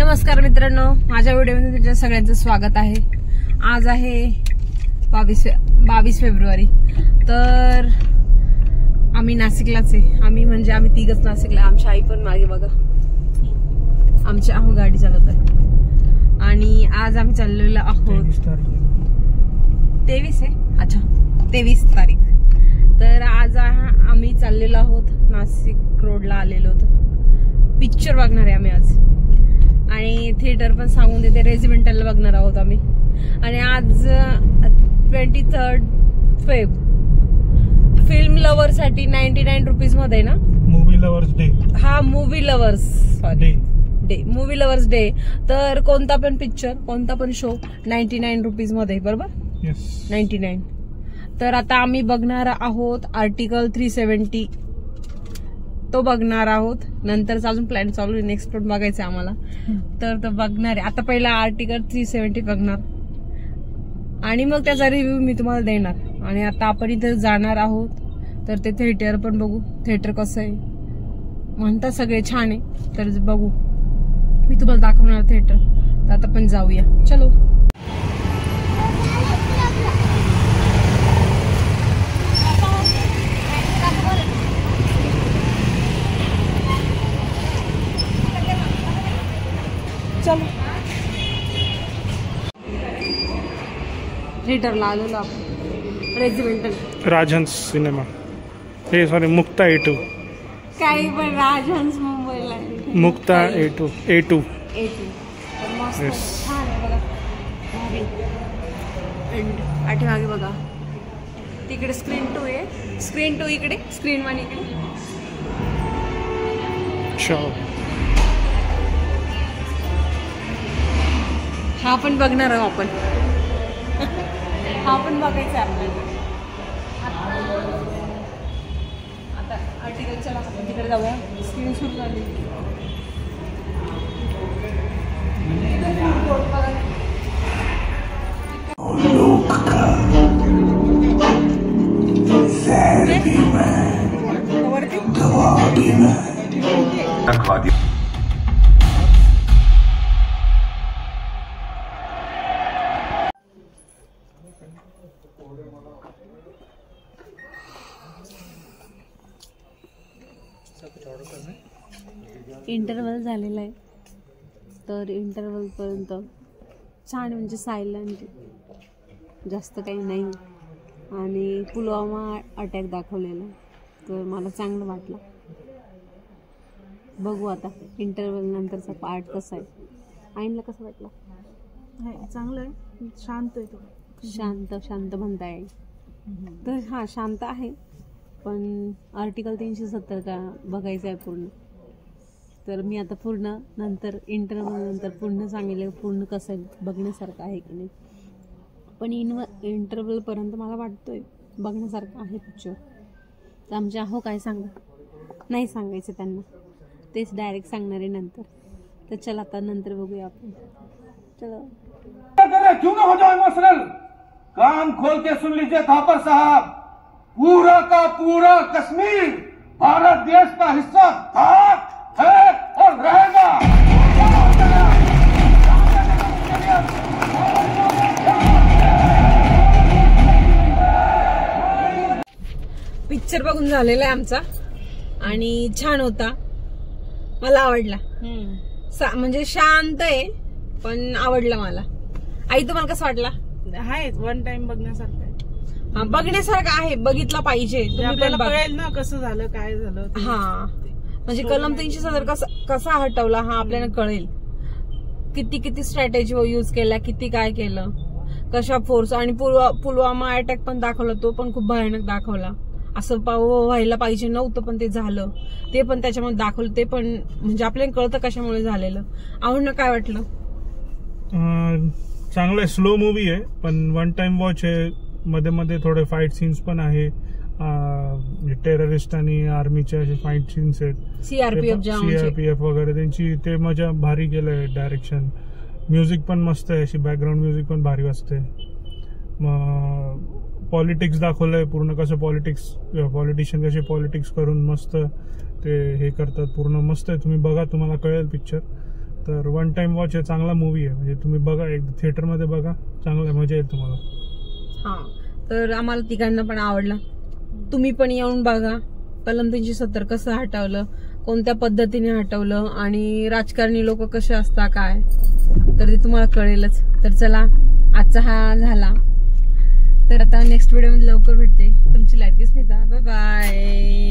नमस्कार मित्रांनो, माझ्या व्हिडिओमध्ये तुमच्या सगळ्यांचं स्वागत आहे। आज आहे 22 फेब्रुवारी। तर आम्ही नाशिकलाच आहे। आम्ही तिघच नाशिकला। आमची आई पण मागे बघा, आमची गाडी चालवत आहे। आणि आज आम्ही चाललेलो आहोत 23 आहे। अच्छा 23 तारीख। तर आज आम्ही चाललेलो आहोत नाशिक रोडला आलेलो होतो। पिक्चर बघणार आहे आम्ही आज। आणि थिएटर पण सांगून देते, रेजिमेंटल बघणार आहोत आम्ही। आणि आज 23 फेब फिल्म लवर साठी 99 रुपीज मध्ये ना, मूवी लवर्स डे। हा movie lovers day, movie lovers day. तर कोणता पण पिक्चर, कोणता पण शो 99 रुपीज मध्ये, बरोबर? येस 99। तर आता आम्ही बघणार आहोत आर्टिकल 370, तो बघणार आहोत। नंतर अजून प्लॅन चालू आहे, नेक्स्ट पण बघायचं आम्हाला। तर तो बघणार आहे। आता पहिला आर्टिकल 370 बघणार आणि मग त्याचा रिव्ह्यू मी तुम्हाला देणार। आणि आता आपण इथे जाणार आहोत, तर ते थिएटर पण बघू। थिएटर कसं आहे, म्हणतात सगळे छान आहे, तर बघू। मी तुम्हाला दाखवणार थिएटर। तर आता पण जाऊया, चलो। चलो थिएटरला आलेलो आपण, रेजिमेंटल राजहंस सिनेमा। हे सॉरी, मुक्ता A2। काही पण राजहंस मुंबईला आहे। मुक्ता A2 तर मस्त Yes. छान आहे बघा। पाठीमागे बघा, तिकडे स्क्रीन 2 आहे। स्क्रीन 2 इकडे, स्क्रीन 1 इकडे। हा पण बघणार आहोत आपण। हा पण बघायचा आपल्याला। आता आर्टिकलच्या तिकडे जाऊया, स्क्रीन सुरू झाली। इंटरवल झालेला आहे, तर इंटरवल पर्यंत छान, म्हणजे सायलेंट, जास्त काही नाही। आणि पुलवामा अटॅक दाखवलेला, तर मला चांगलं वाटलं। बघू आता इंटरवल नंतरचा पार्ट कसा आहे। आईनला कसं वाटलं? चांगलं आहे, शांत आहे तो। शांत म्हणताय। तर हा शांत आहे, पण आर्टिकल 370 का बघायचं आहे पूर्ण। तर मी आता पूर्ण नंतर इंटरव्ह्यू नंतर पूर्ण सांगेल पूर्ण कसं आहे, बघण्यासारखं आहे की नाही। पण इंटरव्ह्यू पर्यंत मला वाटतोय बघण्यासारखं आहे पिक्चर। तर आमच्या काय सांगा, नाही सांगायचं त्यांना, तेच डायरेक्ट सांगणार आहे नंतर। तर चल आता नंतर बघूया आपण, चलो। क्यों ना हो जाए इमोशनल, कान खोल के सुन लीजिए थापर साहब, पूरा का पूरा कश्मीर भारत देश का हिस्सा था, है और रहेगा। पिक्चर बघून झालेला आहे आमचा आणि छान होता, मला आवडला। म्हणजे शांत आहे पण आवडला मला। आई तुम्हाला कसं वाटला? आहे वन टाइम बघण्यासारखं आहे। हा बघण्यासारखं आहे, बघितला पाहिजे। आपल्याला कळेल ना कसं झालं, काय झालं। हा म्हणजे कलम 370 कसा हटवला, हा आपल्याला कळेल। किती स्ट्रॅटेजी यूज केल्या, किती काय केलं, कशा फोर्स। आणि पुलवामा अटॅक पण दाखवला, तो पण खूप भयानक दाखवला। असं व्हायला पाहिजे नव्हतं, पण ते झालं, ते पण त्याच्यामध्ये दाखवलं। ते पण म्हणजे आपल्याला कळतं कशामुळे झालेलं। आवडणं काय वाटलं? चांगलं आहे, स्लो मूवी आहे, पण वन टाइम वॉच आहे। मध्ये मध्ये थोडे फाईट सीन्स पण आहे, टेररिस्ट आणि आर्मीचे असे फाईट सीन्स आहेत। सीआरपीएफ वगैरे त्यांची ते मजा भारी केलंय। डायरेक्शन, म्युझिक पण मस्त आहे, अशी बॅकग्राऊंड म्युझिक पण भारी वाजते। पॉलिटिक्स दाखवलंय पूर्ण, कसं पॉलिटिशियन कसे पॉलिटिक्स करून मस्त ते हे करतात, पूर्ण मस्त आहे। तुम्ही बघा, तुम्हाला कळेल पिक्चर। तर वन टाइम वॉच आहे, चांगला मूवी आहे. म्हणजे तुम्ही बघा, एकदा थिएटरमध्ये बघा, चांगला मजा येईल तुम्हाला. हा, तर आम्हाला तिघांना पण आवडला. तुम्ही पण येऊन बघा. कलम 370 कसं हटवलं, कोणत्या पद्धतीने हटवलं आणि राजकारणी लोक कसे असतात काय, तर ते तुम्हाला कळेलच. तर चला, आजचा हा झाला. तर आता नेक्स्ट व्हिडिओ मध्ये लवकर भेटते. तुमची लाडकी स्मिता. Bye bye.